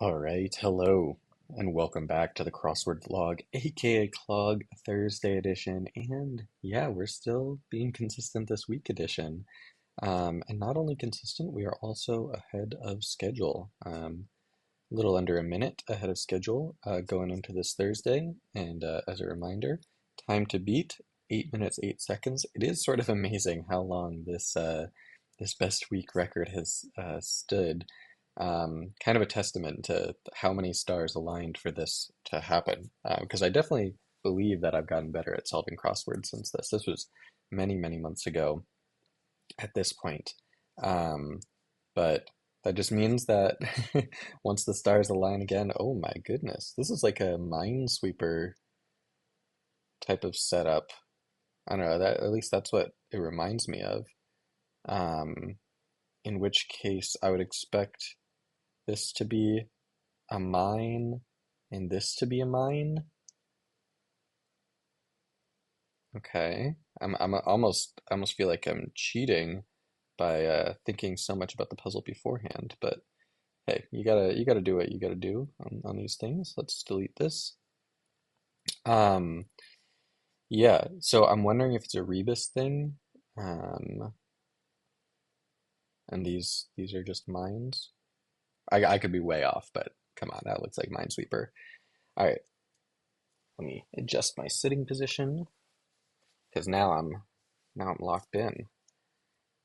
All right, hello, and welcome back to the Crossword vlog, aka Clog Thursday edition. And yeah, we're still being consistent this week edition. And not only consistent, we are also ahead of schedule. A little under a minute ahead of schedule going into this Thursday. And as a reminder, time to beat 8 minutes 8 seconds. It is sort of amazing how long this best week record has stood. Kind of a testament to how many stars aligned for this to happen. Because I definitely believe that I've gotten better at solving crosswords since this. This was many, many months ago at this point. Um, but that just means that once the stars align again, oh my goodness, this is like a Minesweeper type of setup. I don't know, that at least that's what it reminds me of. Um, in which case I would expect this to be a mine and this to be a mine. Okay. I almost feel like I'm cheating by thinking so much about the puzzle beforehand, but hey, you gotta do what you gotta do on these things. Let's delete this. Um, yeah, so I'm wondering if it's a rebus thing. Um, and these are just mines. I could be way off, but come on, that looks like Minesweeper. All right, let me adjust my sitting position because now I'm locked in.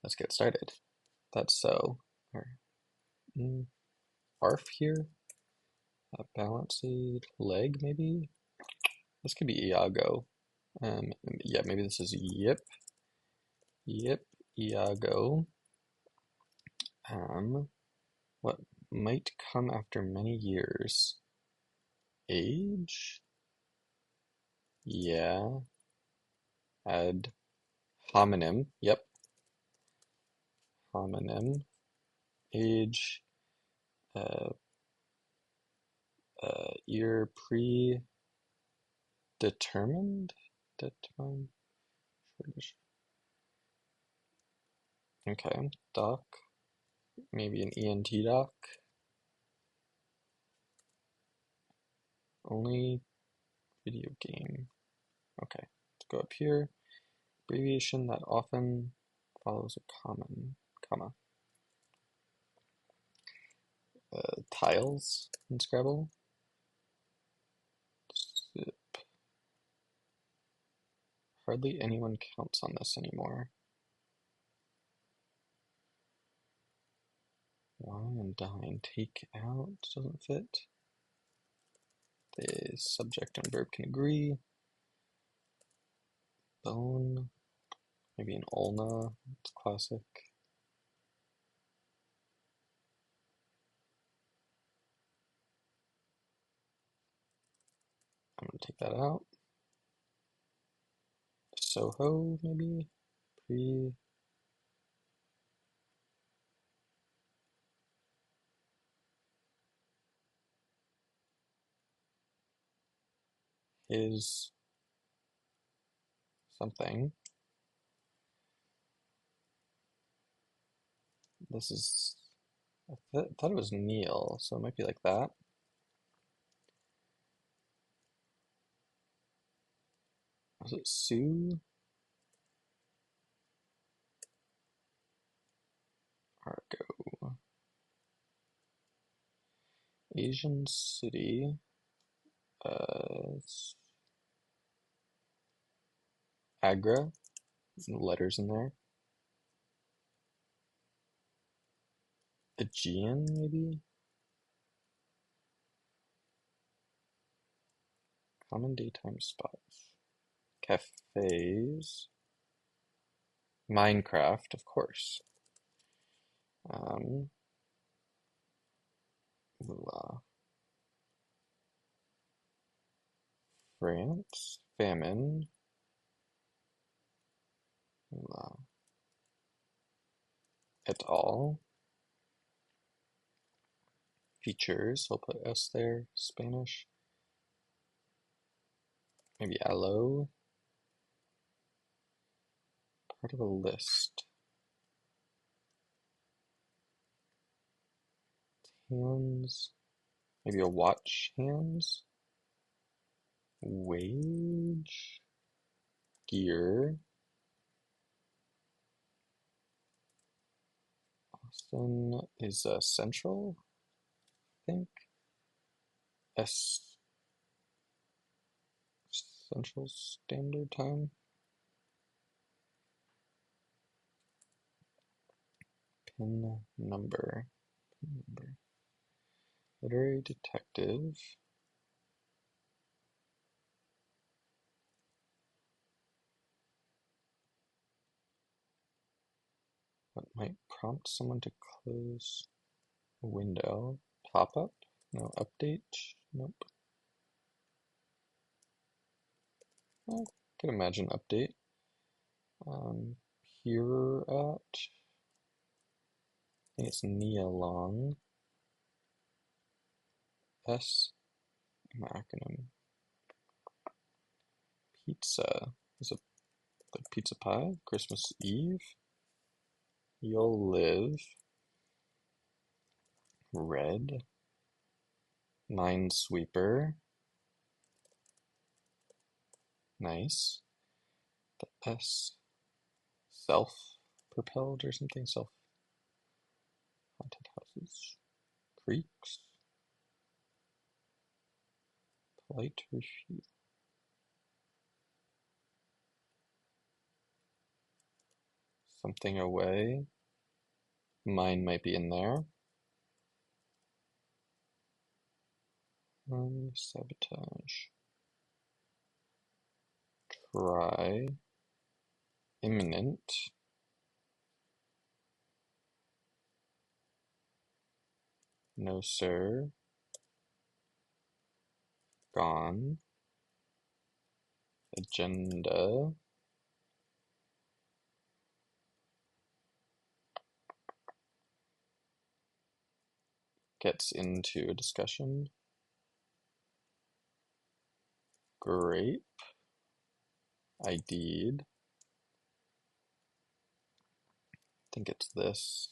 Let's get started. That's so. Mm, Arf here. A balanced leg, maybe? This could be Iago. Yeah, maybe this is Yip. Yip, Iago. Um, what might come after many years? Age? Yeah. Ad homonym. Yep. Homonym. Age. Uh, Year predetermined? Determined? Okay. Doc. Maybe an ENT doc. Only video game. Okay. Let's go up here. Abbreviation that often follows a common comma. Tiles in Scrabble. Hardly anyone counts on this anymore. Wine and dine. Take out doesn't fit. The subject and verb can agree. Bone. Maybe an ulna. It's classic. I'm gonna take that out. Soho, maybe? Pre. Is something. This is. I thought it was Neil, so it might be like that. Was it Sue? Argo. Asian city. Agra. Some letters in there. Aegean, maybe? Common daytime spots. Cafes. Minecraft, of course. Um, France. Famine. Et al. Features. I'll put S there. Spanish. Maybe aloe. Part of a list. Hands. Maybe a watch hands. Wage. Gear. Austin is Central, I think. S Central Standard Time. Pin number. Pin number. Literary detective. What might prompt someone to close a window? Pop up? No. Update? Nope. I can imagine update. Here at, I think it's Nia Long. S, an acronym. Pizza. Is it like pizza pie? Christmas Eve? You'll live. Red. Minesweeper. Nice. The S. Self-propelled or something? Self-haunted houses. Creeks. Polite refuse. Something away. Mine might be in there. Sabotage. Try. Imminent. No, sir. Gone. Agenda. Gets into a discussion. Grape. ID'd. I think it's this.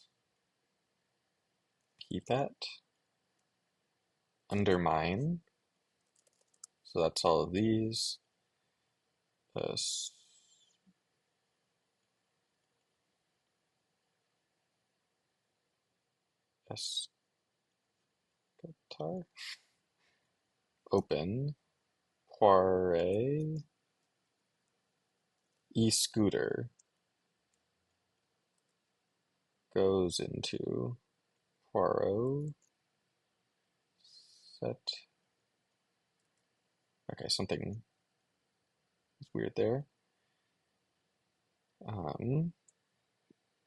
Keep at. Undermine. So that's all of these. S Escatar. Open. Poire. E-scooter. Goes into Poirot. Set. Okay, something is weird there. Part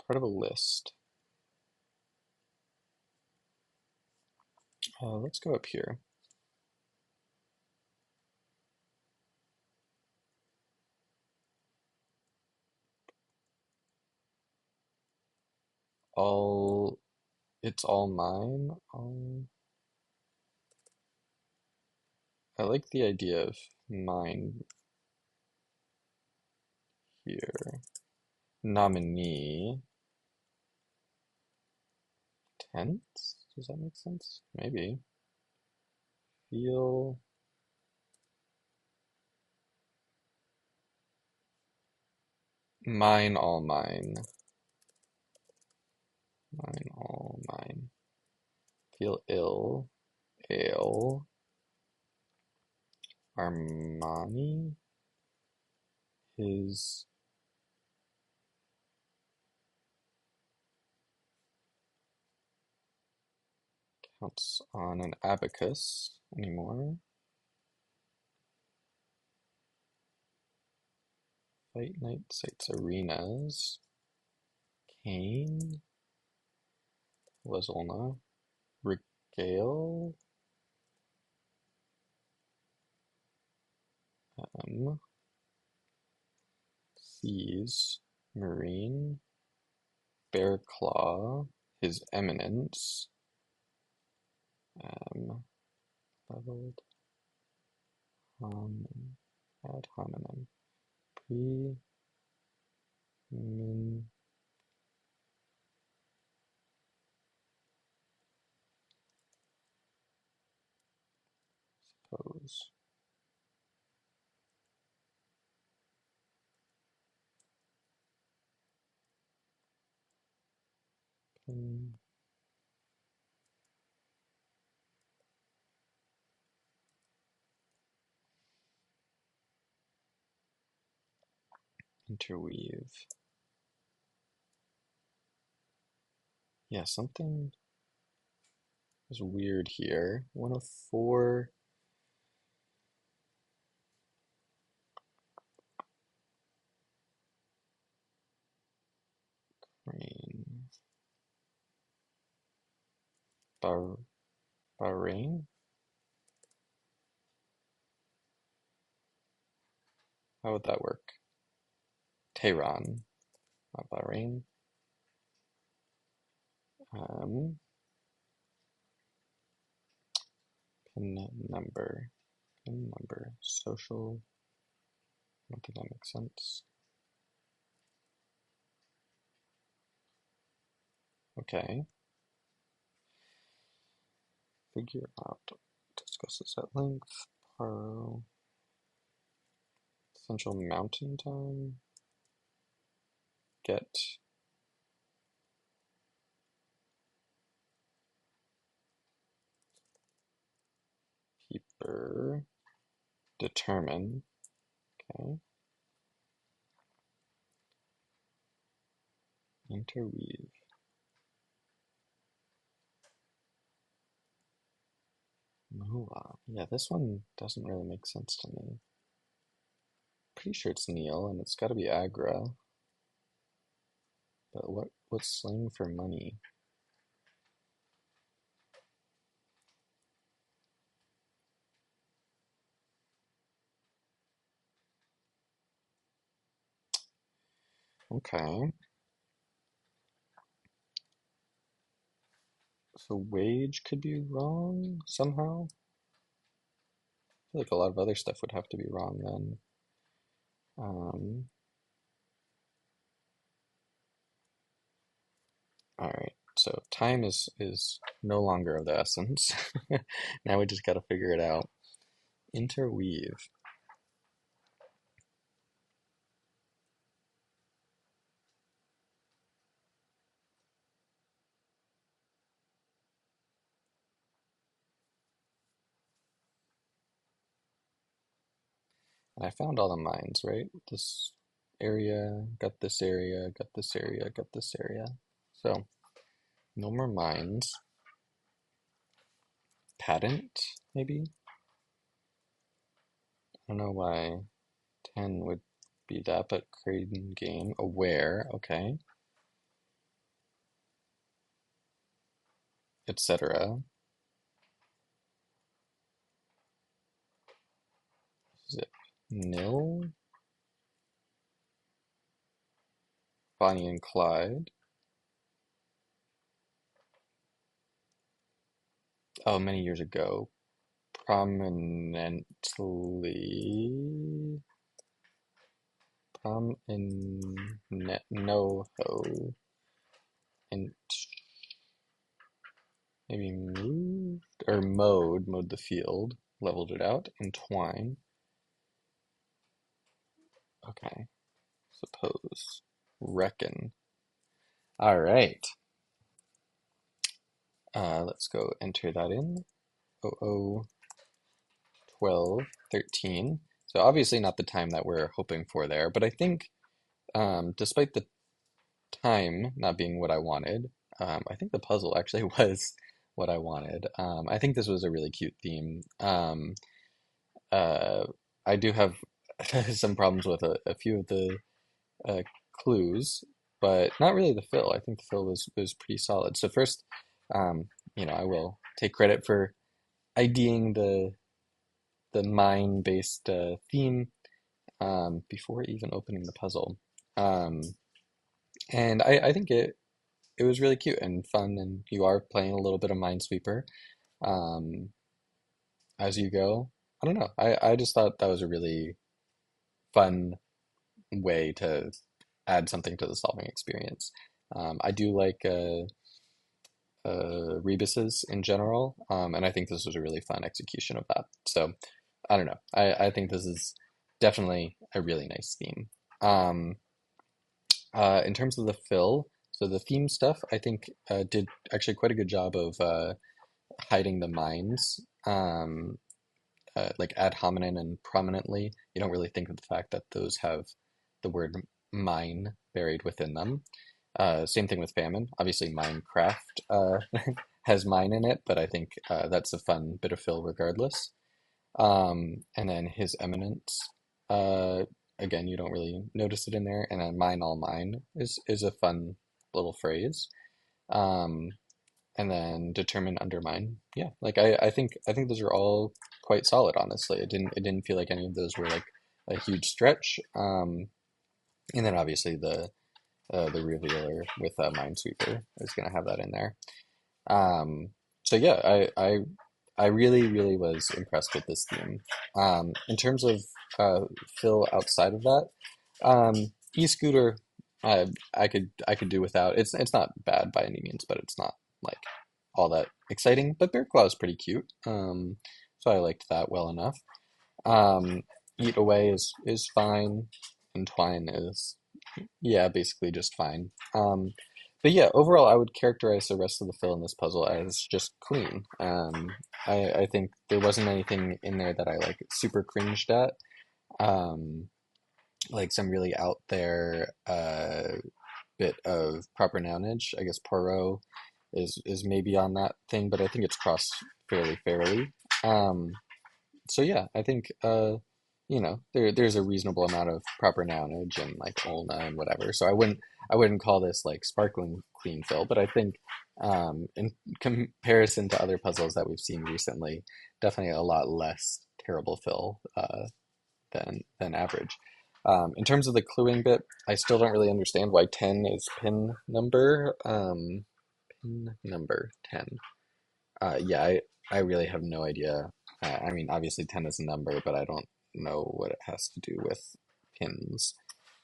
of a list. Let's go up here. It's all mine. I like the idea of mine here. Nominee. Tense? Does that make sense? Maybe. Feel. Mine, all mine. Mine, all mine. Feel ill. Ale. Armani. His. Counts on an abacus anymore. Fight night sites arenas. Kane. Wazolna. Regale. Seas. Marine. Bear Claw. His Eminence. Leveled. Ad hominem. Pre. Min. suppose. Hmm, interweave. Yeah, something is weird here. 104 rain. Bah Bahrain? How would that work? Tehran, not Bahrain. Um, pin number. Pin number. Social. I don't think that makes sense. Okay. Figure out. Discusses at length. Paro. Central Mountain Time. Get. Keeper. Determine. Okay. Interweave. Moa. Yeah, this one doesn't really make sense to me. Pretty sure it's Neil, and it's got to be Agra. But what's slang for money? Okay. So wage could be wrong somehow. I feel like a lot of other stuff would have to be wrong then. Um, all right. So time is no longer of the essence. Now we just got to figure it out. Interweave. And I found all the mines, right? This area, got this area, got this area, got this area. So no more mines. Patent, maybe? I don't know why 10 would be that, but Creighton game. Aware, okay. Etc. Zip. Nil. Bonnie and Clyde. Oh, many years ago. Prominently. No ho. And maybe moved or mowed the field, leveled it out. Entwine. Okay. Suppose. Reckon. All right. Let's go enter that in. 00 12 13. So obviously not the time that we're hoping for there, but I think despite the time not being what I wanted, I think the puzzle actually was what I wanted. I think this was a really cute theme. Uh, I do have some problems with a few of the uh, clues, but not really the fill. I think the fill was pretty solid. So first, um, I will take credit for IDing the mine-based theme before even opening the puzzle. Um, and I think it was really cute and fun, and you are playing a little bit of Minesweeper um, as you go. I don't know. I just thought that was a really fun way to add something to the solving experience. I do like rebuses in general, and I think this was a really fun execution of that. So I don't know. I think this is definitely a really nice theme. Um, in terms of the fill, so the theme stuff, I think did actually quite a good job of hiding the mines, like ad hominem and prominently. You don't really think of the fact that those have the word mine buried within them. Same thing with famine. Obviously, Minecraft has mine in it, but I think that's a fun bit of fill regardless. And then His Eminence. Uh, Again, you don't really notice it in there. And then Mine All Mine is a fun little phrase. Um, and then Determine Undermine. Yeah, like I think those are all quite solid, honestly. It didn't feel like any of those were like a huge stretch. And then obviously the revealer with Minesweeper is gonna have that in there. Um, so yeah, I really, really was impressed with this theme. In terms of Phil outside of that, e-scooter, I could do without. It's not bad by any means, but it's not like all that exciting. But Bear Claw is pretty cute, so I liked that well enough. Um, Eat Away is fine, and Twine is yeah, basically just fine. But yeah, overall, I would characterize the rest of the fill in this puzzle as just clean. I think there wasn't anything in there that I like super cringed at. Um, like some really out there bit of proper nounage. I guess Poirot is maybe on that thing, but I think it's crossed fairly fairly. Um, so yeah, I think there's a reasonable amount of proper nounage and like ulna and whatever. So I wouldn't call this like sparkling clean fill, but I think in comparison to other puzzles that we've seen recently, definitely a lot less terrible fill than average. In terms of the cluing bit, I still don't really understand why 10 is pin number 10. Yeah, I really have no idea. I mean, obviously 10 is a number, but I don't know what it has to do with pins,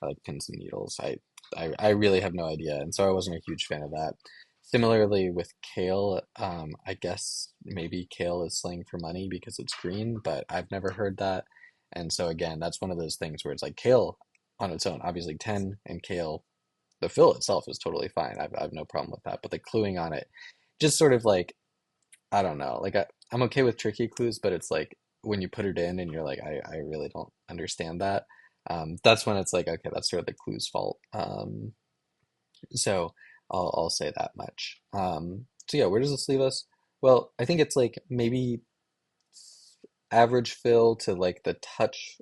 like pins and needles. I really have no idea, and so I wasn't a huge fan of that. Similarly with kale, I guess maybe kale is slang for money because it's green, but I've never heard that. And so again, that's one of those things where it's like kale on its own, obviously 10 and kale, the fill itself is totally fine. I've no problem with that, but the cluing on it, just sort of like I don't know. Like I'm okay with tricky clues, but it's like when you put it in and you're like, I really don't understand that. That's when it's like, okay, that's sort of the clue's fault. So I'll say that much. So yeah, where does this leave us? Well, I think it's like maybe average fill to like the touch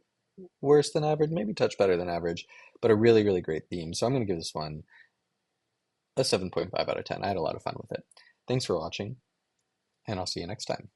worse than average, maybe touch better than average, but a really, really great theme. So I'm gonna give this one a 7.5 out of 10. I had a lot of fun with it. Thanks for watching, and I'll see you next time.